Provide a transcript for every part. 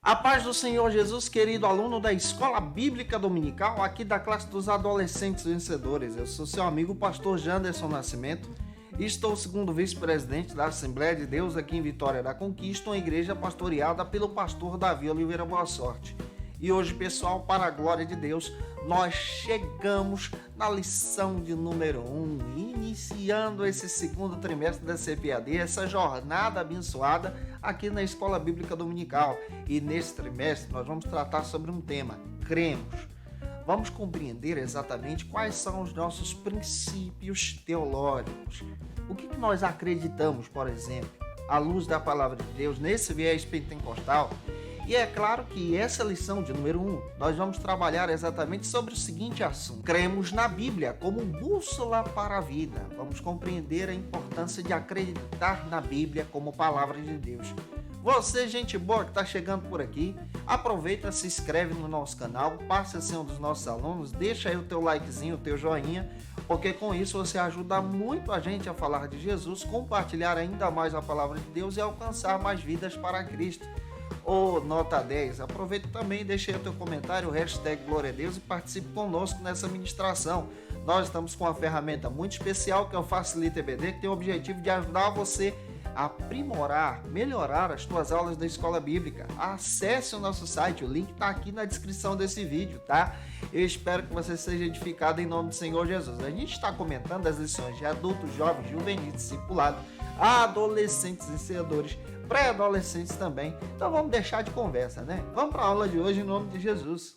A paz do Senhor Jesus, querido aluno da Escola Bíblica Dominical, aqui da classe dos adolescentes vencedores. Eu sou seu amigo, pastor Janderson Nascimento, e estou segundo vice-presidente da Assembleia de Deus aqui em Vitória da Conquista, uma igreja pastoreada pelo pastor Davi Oliveira Boa Sorte. E hoje, pessoal, para a glória de Deus, nós chegamos na lição de número 1, iniciando esse segundo trimestre da CPAD, essa jornada abençoada aqui na Escola Bíblica Dominical. E nesse trimestre nós vamos tratar sobre um tema, cremos. Vamos compreender exatamente quais são os nossos princípios teológicos. O que nós acreditamos, por exemplo, à luz da palavra de Deus, nesse viés pentecostal. E é claro que essa lição de número 1, nós vamos trabalhar exatamente sobre o seguinte assunto. Cremos na Bíblia como bússola para a vida. Vamos compreender a importância de acreditar na Bíblia como palavra de Deus. Você, gente boa que está chegando por aqui, aproveita, se inscreve no nosso canal, passe a ser um dos nossos alunos, deixa aí o teu likezinho, o teu joinha, porque com isso você ajuda muito a gente a falar de Jesus, compartilhar ainda mais a palavra de Deus e alcançar mais vidas para Cristo. Ô, nota 10, aproveita também e deixa aí o teu comentário, hashtag Glória a Deus e participe conosco nessa ministração. Nós estamos com uma ferramenta muito especial que é o Facilita EBD, que tem o objetivo de ajudar você a aprimorar, melhorar as tuas aulas da Escola Bíblica. Acesse o nosso site, o link está aqui na descrição desse vídeo, tá? Eu espero que você seja edificado em nome do Senhor Jesus. A gente está comentando as lições de adultos, jovens, juvenis, discipulado, adolescentes e seguidores, pré-adolescentes também. Então vamos deixar de conversa, né? Vamos para a aula de hoje em nome de Jesus.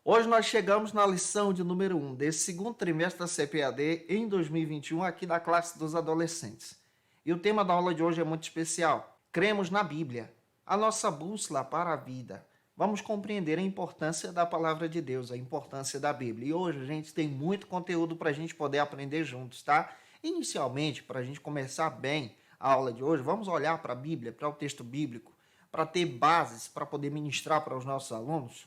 Hoje nós chegamos na lição de número 1 desse segundo trimestre da CPAD em 2021 aqui da classe dos adolescentes. E o tema da aula de hoje é muito especial. Cremos na Bíblia, a nossa bússola para a vida. Vamos compreender a importância da palavra de Deus, a importância da Bíblia. E hoje a gente tem muito conteúdo para a gente poder aprender juntos, tá? Inicialmente, para a gente começar bem a aula de hoje, vamos olhar para a Bíblia, para o texto bíblico, para ter bases para poder ministrar para os nossos alunos.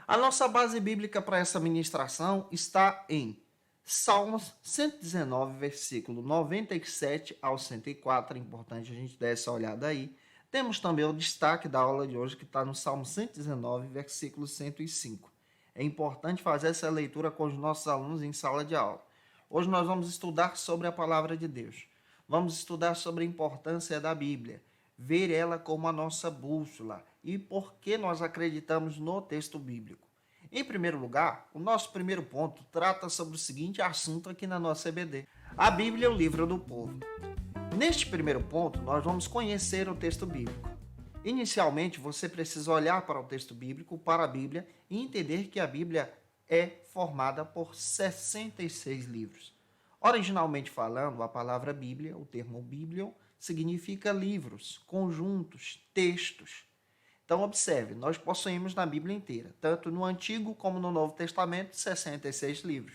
A nossa base bíblica para essa ministração está em Salmos 119, versículo 97 ao 104. É importante a gente dar essa olhada aí. Temos também o destaque da aula de hoje, que está no Salmo 119, versículo 105. É importante fazer essa leitura com os nossos alunos em sala de aula. Hoje nós vamos estudar sobre a palavra de Deus. Vamos estudar sobre a importância da Bíblia, ver ela como a nossa bússola e por que nós acreditamos no texto bíblico. Em primeiro lugar, o nosso primeiro ponto trata sobre o seguinte assunto aqui na nossa EBD. A Bíblia é o livro do povo. Neste primeiro ponto, nós vamos conhecer o texto bíblico. Inicialmente, você precisa olhar para o texto bíblico, para a Bíblia, e entender que a Bíblia é formada por 66 livros. Originalmente falando, a palavra Bíblia, o termo Biblion, significa livros, conjuntos, textos. Então, observe, nós possuímos na Bíblia inteira, tanto no Antigo como no Novo Testamento, 66 livros.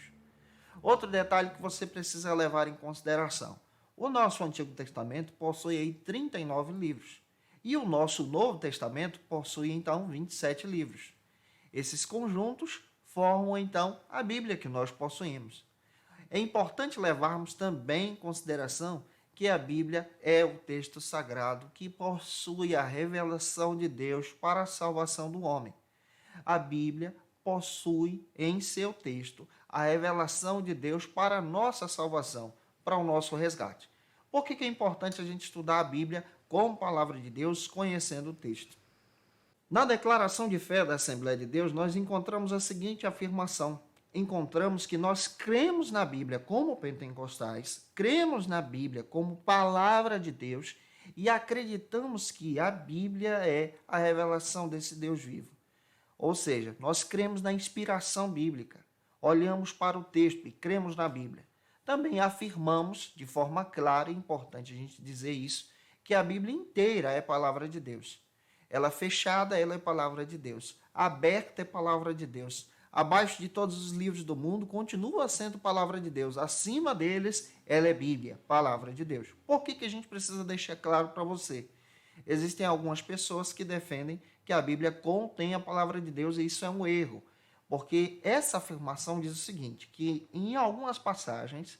Outro detalhe que você precisa levar em consideração. O nosso Antigo Testamento possui aí 39 livros. E o nosso Novo Testamento possui, então, 27 livros. Esses conjuntos formam, então, a Bíblia que nós possuímos. É importante levarmos também em consideração que a Bíblia é o texto sagrado que possui a revelação de Deus para a salvação do homem. A Bíblia possui em seu texto a revelação de Deus para a nossa salvação, para o nosso resgate. Por que é importante a gente estudar a Bíblia como palavra de Deus, conhecendo o texto? Na declaração de fé da Assembleia de Deus, nós encontramos a seguinte afirmação. Encontramos que nós cremos na Bíblia como pentecostais, cremos na Bíblia como palavra de Deus e acreditamos que a Bíblia é a revelação desse Deus vivo. Ou seja, nós cremos na inspiração bíblica, olhamos para o texto e cremos na Bíblia. Também afirmamos, de forma clara, é importante a gente dizer isso, que a Bíblia inteira é palavra de Deus. Ela fechada, ela é palavra de Deus. Aberta é palavra de Deus. Abaixo de todos os livros do mundo, continua sendo palavra de Deus. Acima deles, ela é Bíblia, palavra de Deus. Por que a gente precisa deixar claro para você? Existem algumas pessoas que defendem que a Bíblia contém a palavra de Deus e isso é um erro. Porque essa afirmação diz o seguinte, que em algumas passagens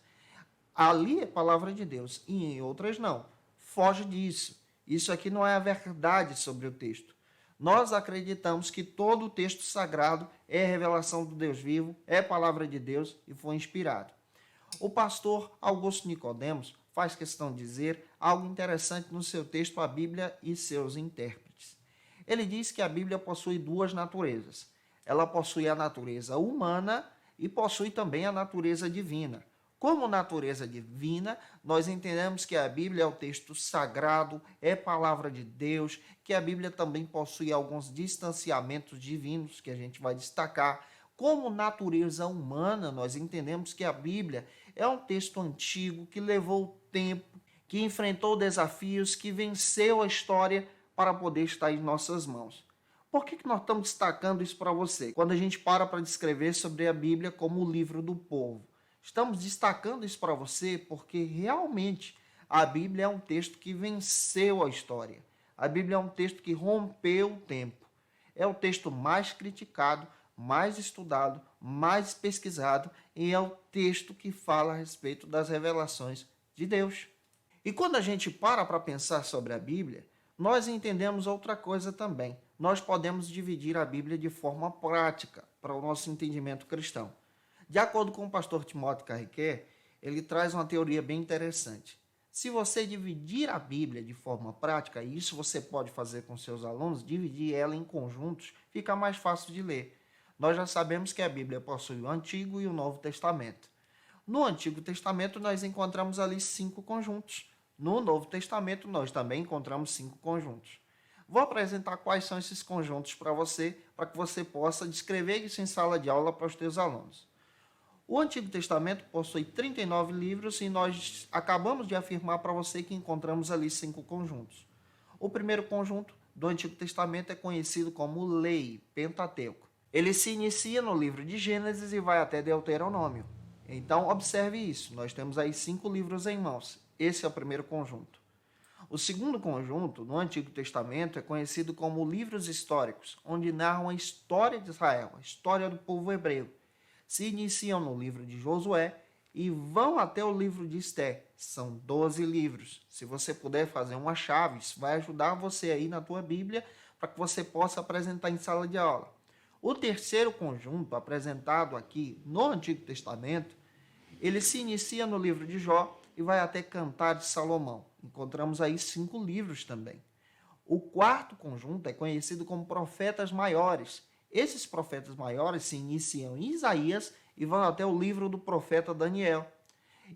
Ali é palavra de Deus e em outras não. Foge disso. Isso aqui não é a verdade sobre o texto. Nós acreditamos que todo o texto sagrado é revelação do Deus vivo, é palavra de Deus e foi inspirado. O pastor Augusto Nicodemos faz questão de dizer algo interessante no seu texto A Bíblia e seus intérpretes. Ele diz que a Bíblia possui duas naturezas. Ela possui a natureza humana e possui também a natureza divina. Como natureza divina, nós entendemos que a Bíblia é o texto sagrado, é palavra de Deus, que a Bíblia também possui alguns distanciamentos divinos que a gente vai destacar. Como natureza humana, nós entendemos que a Bíblia é um texto antigo que levou tempo, que enfrentou desafios, que venceu a história para poder estar em nossas mãos. Por que nós estamos destacando isso para você? Quando a gente para descrever sobre a Bíblia como o livro do povo. Estamos destacando isso para você porque realmente a Bíblia é um texto que venceu a história. A Bíblia é um texto que rompeu o tempo. É o texto mais criticado, mais estudado, mais pesquisado e é o texto que fala a respeito das revelações de Deus. E quando a gente para pensar sobre a Bíblia, nós entendemos outra coisa também. Nós podemos dividir a Bíblia de forma prática para o nosso entendimento cristão. De acordo com o pastor Timóteo Carriquer, ele traz uma teoria bem interessante. Se você dividir a Bíblia de forma prática, e isso você pode fazer com seus alunos, dividir ela em conjuntos, fica mais fácil de ler. Nós já sabemos que a Bíblia possui o Antigo e o Novo Testamento. No Antigo Testamento, nós encontramos ali 5 conjuntos. No Novo Testamento, nós também encontramos 5 conjuntos. Vou apresentar quais são esses conjuntos para que você possa descrever isso em sala de aula para os seus alunos. O Antigo Testamento possui 39 livros e nós acabamos de afirmar para você que encontramos ali 5 conjuntos. O primeiro conjunto do Antigo Testamento é conhecido como Lei, Pentateuco. Ele se inicia no livro de Gênesis e vai até Deuteronômio. Então, observe isso. Nós temos aí 5 livros em mãos. Esse é o primeiro conjunto. O segundo conjunto, no Antigo Testamento, é conhecido como livros históricos, onde narram a história de Israel, a história do povo hebreu. Se iniciam no livro de Josué e vão até o livro de Esté. São 12 livros. Se você puder fazer uma chave, isso vai ajudar você aí na tua Bíblia para que você possa apresentar em sala de aula. O terceiro conjunto apresentado aqui no Antigo Testamento, ele se inicia no livro de Jó e vai até Cantar de Salomão. Encontramos aí 5 livros também. O quarto conjunto é conhecido como Profetas Maiores. Esses profetas maiores se iniciam em Isaías e vão até o livro do profeta Daniel.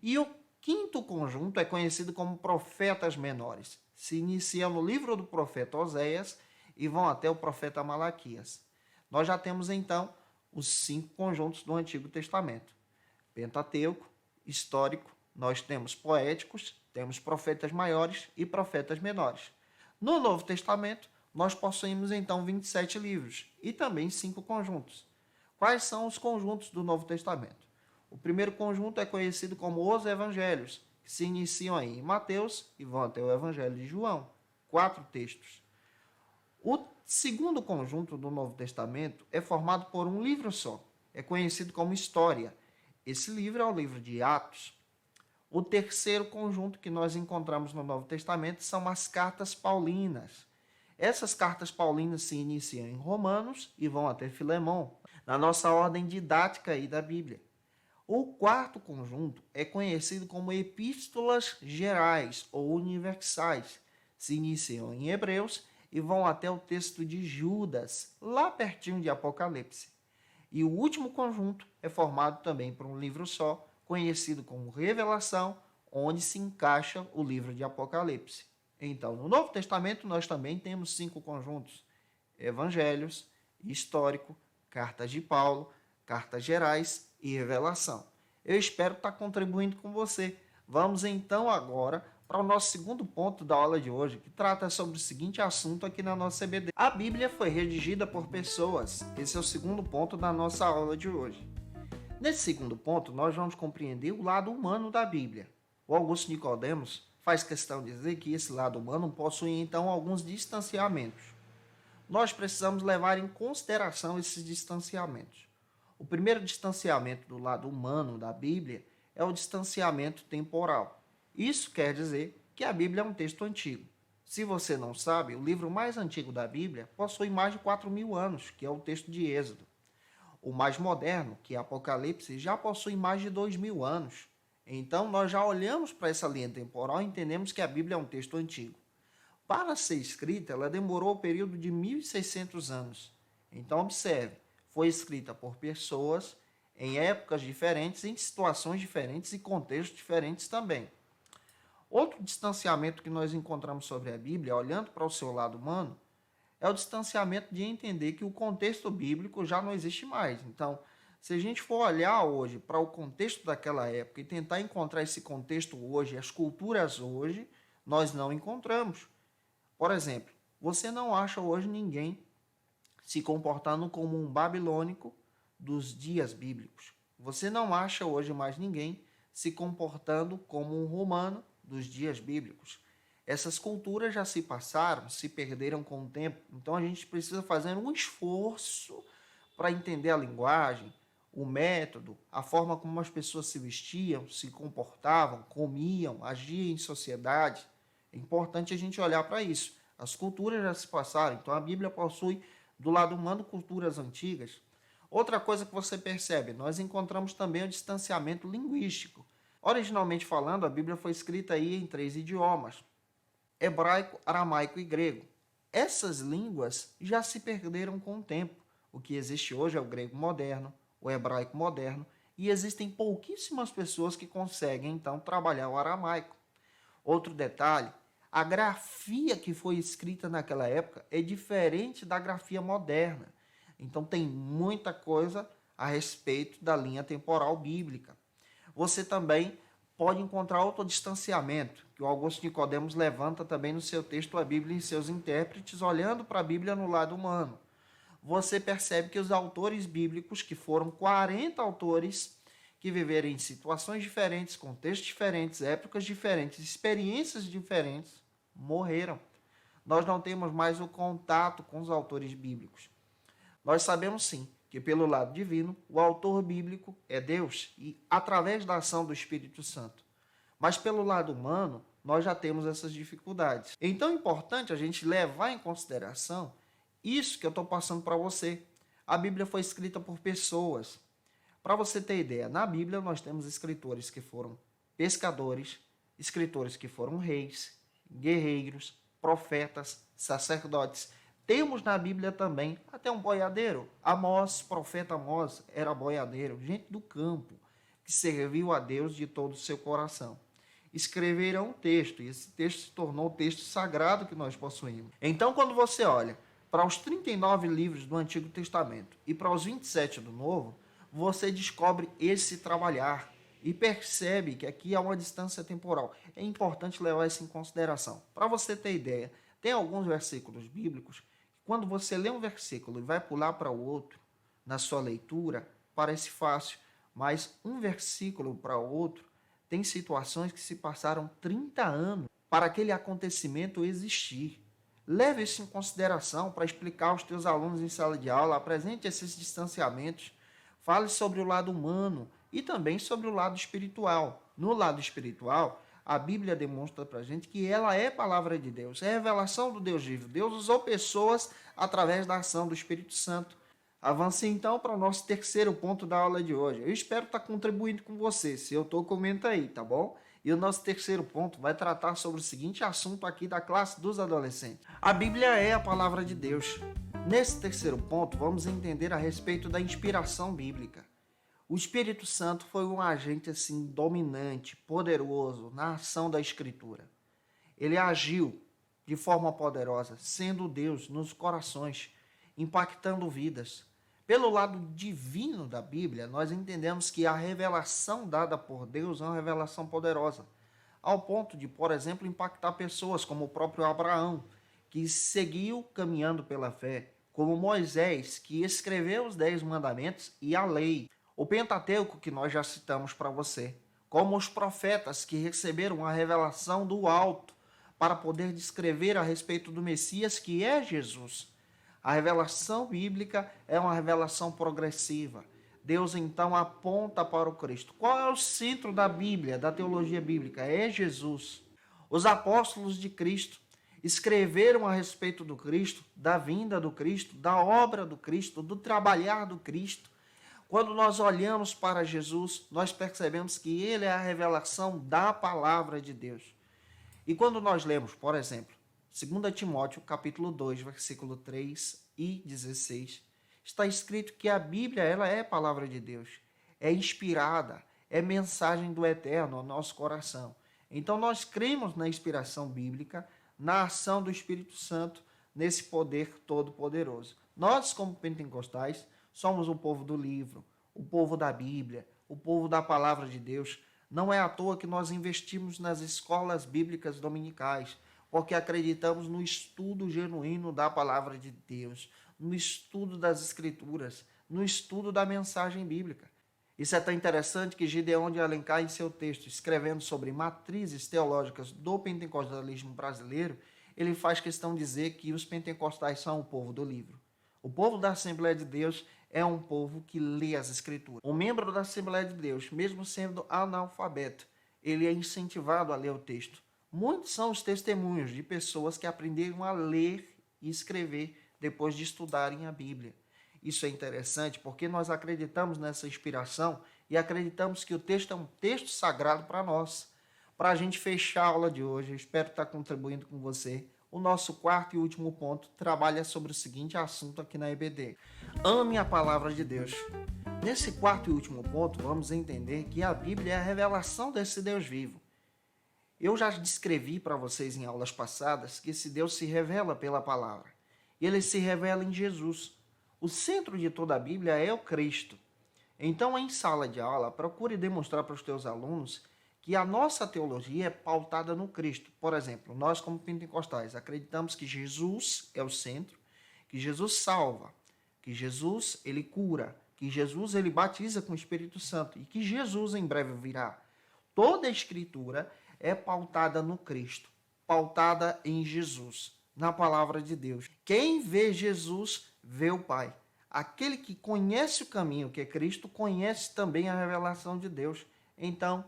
E o quinto conjunto é conhecido como Profetas Menores. Se iniciam no livro do profeta Oséias e vão até o profeta Malaquias. Nós já temos então os 5 conjuntos do Antigo Testamento. Pentateuco, histórico, nós temos poéticos, temos profetas maiores e profetas menores. No Novo Testamento, nós possuímos então 27 livros e também 5 conjuntos. Quais são os conjuntos do Novo Testamento? O primeiro conjunto é conhecido como os Evangelhos, que se iniciam aí em Mateus e vão até o Evangelho de João. 4 textos. O segundo conjunto do Novo Testamento é formado por um livro só. É conhecido como História. Esse livro é o livro de Atos. O terceiro conjunto que nós encontramos no Novo Testamento são as cartas paulinas. Essas cartas paulinas se iniciam em Romanos e vão até Filemão, na nossa ordem didática aí da Bíblia. O quarto conjunto é conhecido como epístolas gerais ou universais. Se iniciam em Hebreus e vão até o texto de Judas, lá pertinho de Apocalipse. E o último conjunto é formado também por um livro só, conhecido como Revelação, onde se encaixa o livro de Apocalipse. Então, no Novo Testamento, nós também temos 5 conjuntos: Evangelhos, Histórico, Cartas de Paulo, Cartas Gerais e Revelação. Eu espero estar contribuindo com você. Vamos então agora para o nosso segundo ponto da aula de hoje, que trata sobre o seguinte assunto aqui na nossa CBD. A Bíblia foi redigida por pessoas. Esse é o segundo ponto da nossa aula de hoje. Nesse segundo ponto, nós vamos compreender o lado humano da Bíblia. O Augusto Nicodemos faz questão de dizer que esse lado humano possui, então, alguns distanciamentos. Nós precisamos levar em consideração esses distanciamentos. O primeiro distanciamento do lado humano da Bíblia é o distanciamento temporal. Isso quer dizer que a Bíblia é um texto antigo. Se você não sabe, o livro mais antigo da Bíblia possui mais de 4.000 anos, que é o texto de Êxodo. O mais moderno, que é Apocalipse, já possui mais de 2.000 anos. Então, nós já olhamos para essa linha temporal e entendemos que a Bíblia é um texto antigo. Para ser escrita, ela demorou o período de 1.600 anos. Então, observe, foi escrita por pessoas em épocas diferentes, em situações diferentes e contextos diferentes também. Outro distanciamento que nós encontramos sobre a Bíblia, olhando para o seu lado humano, é o distanciamento de entender que o contexto bíblico já não existe mais. Então, se a gente for olhar hoje para o contexto daquela época e tentar encontrar esse contexto hoje, as culturas hoje, nós não encontramos. Por exemplo, você não acha hoje ninguém se comportando como um babilônico dos dias bíblicos. Você não acha hoje mais ninguém se comportando como um romano dos dias bíblicos. Essas culturas já se passaram, se perderam com o tempo. Então a gente precisa fazer um esforço para entender a linguagem, o método, a forma como as pessoas se vestiam, se comportavam, comiam, agiam em sociedade. É importante a gente olhar para isso. As culturas já se passaram, então a Bíblia possui, do lado humano, culturas antigas. Outra coisa que você percebe, nós encontramos também o distanciamento linguístico. Originalmente falando, a Bíblia foi escrita aí em 3 idiomas: hebraico, aramaico e grego. Essas línguas já se perderam com o tempo. O que existe hoje é o grego moderno, o hebraico moderno, e existem pouquíssimas pessoas que conseguem, então, trabalhar o aramaico. Outro detalhe, a grafia que foi escrita naquela época é diferente da grafia moderna. Então, tem muita coisa a respeito da linha temporal bíblica. Você também pode encontrar outro distanciamento, que o Augusto Nicodemos levanta também no seu texto A Bíblia e seus intérpretes, olhando para a Bíblia no lado humano. Você percebe que os autores bíblicos, que foram 40 autores, que viveram em situações diferentes, contextos diferentes, épocas diferentes, experiências diferentes, morreram. Nós não temos mais o contato com os autores bíblicos. Nós sabemos sim que pelo lado divino, o autor bíblico é Deus e através da ação do Espírito Santo. Mas pelo lado humano, nós já temos essas dificuldades. Então é importante a gente levar em consideração isso que eu estou passando para você. A Bíblia foi escrita por pessoas. Para você ter ideia, na Bíblia nós temos escritores que foram pescadores, escritores que foram reis, guerreiros, profetas, sacerdotes. Temos na Bíblia também até um boiadeiro. Amós, profeta Amós, era boiadeiro, gente do campo, que serviu a Deus de todo o seu coração. Escreveram um texto, e esse texto se tornou o texto sagrado que nós possuímos. Então, quando você olha para os 39 livros do Antigo Testamento e para os 27 do Novo, você descobre esse trabalhar e percebe que aqui há uma distância temporal. É importante levar isso em consideração. Para você ter ideia, tem alguns versículos bíblicos. Quando você lê um versículo e vai pular para o outro, na sua leitura, parece fácil, mas um versículo para o outro tem situações que se passaram 30 anos para aquele acontecimento existir. Leve isso em consideração para explicar aos teus alunos em sala de aula, apresente esses distanciamentos, fale sobre o lado humano e também sobre o lado espiritual. No lado espiritual, a Bíblia demonstra para a gente que ela é palavra de Deus, é revelação do Deus vivo. Deus usou pessoas através da ação do Espírito Santo. Avance então para o nosso terceiro ponto da aula de hoje. Eu espero estar contribuindo com você. Se eu estou, comenta aí, tá bom? E o nosso terceiro ponto vai tratar sobre o seguinte assunto aqui da classe dos adolescentes. A Bíblia é a palavra de Deus. Nesse terceiro ponto, vamos entender a respeito da inspiração bíblica. O Espírito Santo foi um agente assim dominante, poderoso na ação da Escritura. Ele agiu de forma poderosa, sendo Deus nos corações, impactando vidas. Pelo lado divino da Bíblia, nós entendemos que a revelação dada por Deus é uma revelação poderosa, ao ponto de, por exemplo, impactar pessoas como o próprio Abraão, que seguiu caminhando pela fé, como Moisés, que escreveu os 10 mandamentos e a lei, o Pentateuco, que nós já citamos para você, como os profetas que receberam a revelação do alto para poder descrever a respeito do Messias, que é Jesus. A revelação bíblica é uma revelação progressiva. Deus então aponta para o Cristo. Qual é o centro da Bíblia, da teologia bíblica? É Jesus. Os apóstolos de Cristo escreveram a respeito do Cristo, da vinda do Cristo, da obra do Cristo, do trabalhar do Cristo. Quando nós olhamos para Jesus, nós percebemos que ele é a revelação da palavra de Deus. E quando nós lemos, por exemplo, 2 Timóteo, capítulo 2, versículo 3 e 16, está escrito que a Bíblia, ela é a palavra de Deus, é inspirada, é mensagem do Eterno ao nosso coração. Então nós cremos na inspiração bíblica, na ação do Espírito Santo, nesse poder todo-poderoso. Nós, como pentecostais, somos o povo do livro, o povo da Bíblia, o povo da palavra de Deus. Não é à toa que nós investimos nas escolas bíblicas dominicais, porque acreditamos no estudo genuíno da palavra de Deus, no estudo das Escrituras, no estudo da mensagem bíblica. Isso é tão interessante que Gideon de Alencar, em seu texto, escrevendo sobre matrizes teológicas do pentecostalismo brasileiro, ele faz questão de dizer que os pentecostais são o povo do livro. O povo da Assembleia de Deus é um povo que lê as Escrituras. Um membro da Assembleia de Deus, mesmo sendo analfabeto, ele é incentivado a ler o texto. Muitos são os testemunhos de pessoas que aprenderam a ler e escrever depois de estudarem a Bíblia. Isso é interessante porque nós acreditamos nessa inspiração e acreditamos que o texto é um texto sagrado para nós. Para a gente fechar a aula de hoje, eu espero estar contribuindo com você. O nosso quarto e último ponto trabalha sobre o seguinte assunto aqui na EBD. Ame a palavra de Deus. Nesse quarto e último ponto, vamos entender que a Bíblia é a revelação desse Deus vivo. Eu já descrevi para vocês em aulas passadas que esse Deus se revela pela palavra. Ele se revela em Jesus. O centro de toda a Bíblia é o Cristo. Então, em sala de aula, procure demonstrar para os teus alunos que a nossa teologia é pautada no Cristo. Por exemplo, nós como pentecostais acreditamos que Jesus é o centro, que Jesus salva, que Jesus ele cura, que Jesus ele batiza com o Espírito Santo e que Jesus em breve virá. Toda a Escritura é pautada no Cristo, pautada em Jesus, na palavra de Deus. Quem vê Jesus, vê o Pai. Aquele que conhece o caminho, que é Cristo, conhece também a revelação de Deus. Então,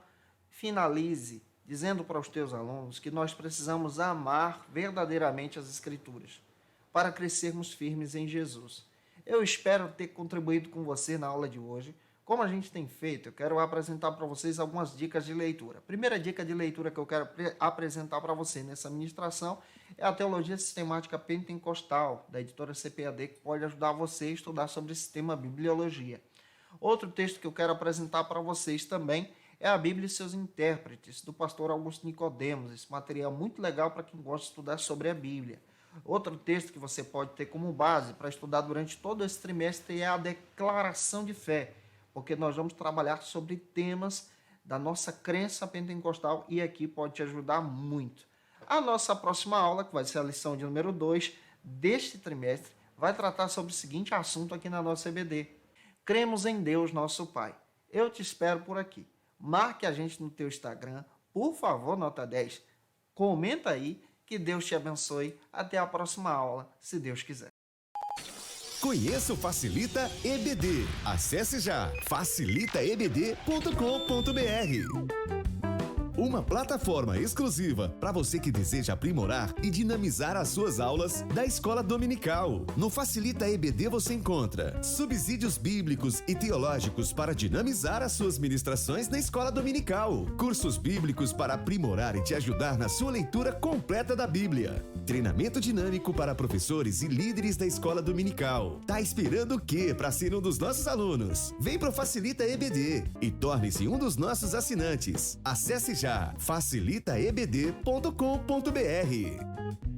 finalize dizendo para os teus alunos que nós precisamos amar verdadeiramente as Escrituras para crescermos firmes em Jesus. Eu espero ter contribuído com você na aula de hoje. Como a gente tem feito, eu quero apresentar para vocês algumas dicas de leitura. A primeira dica de leitura que eu quero apresentar para você nessa ministração é a Teologia Sistemática Pentecostal, da editora CPAD, que pode ajudar você a estudar sobre esse tema Bibliologia. Outro texto que eu quero apresentar para vocês também é a Bíblia e seus intérpretes, do pastor Augusto Nicodemos. Esse material é muito legal para quem gosta de estudar sobre a Bíblia. Outro texto que você pode ter como base para estudar durante todo esse trimestre é a Declaração de Fé, porque nós vamos trabalhar sobre temas da nossa crença pentecostal e aqui pode te ajudar muito. A nossa próxima aula, que vai ser a lição de número 2 deste trimestre, vai tratar sobre o seguinte assunto aqui na nossa EBD. Cremos em Deus, nosso Pai. Eu te espero por aqui. Marque a gente no teu Instagram, por favor, nota 10. Comenta aí, que Deus te abençoe. Até a próxima aula, se Deus quiser. Conheça o Facilita EBD. Acesse já facilitaebd.com.br. Uma plataforma exclusiva para você que deseja aprimorar e dinamizar as suas aulas da escola dominical. No Facilita EBD você encontra subsídios bíblicos e teológicos para dinamizar as suas ministrações na escola dominical, cursos bíblicos para aprimorar e te ajudar na sua leitura completa da Bíblia, treinamento dinâmico para professores e líderes da escola dominical. Tá esperando o quê para ser um dos nossos alunos? Vem pro Facilita EBD e torne-se um dos nossos assinantes. Acesse já facilitaebd.com.br.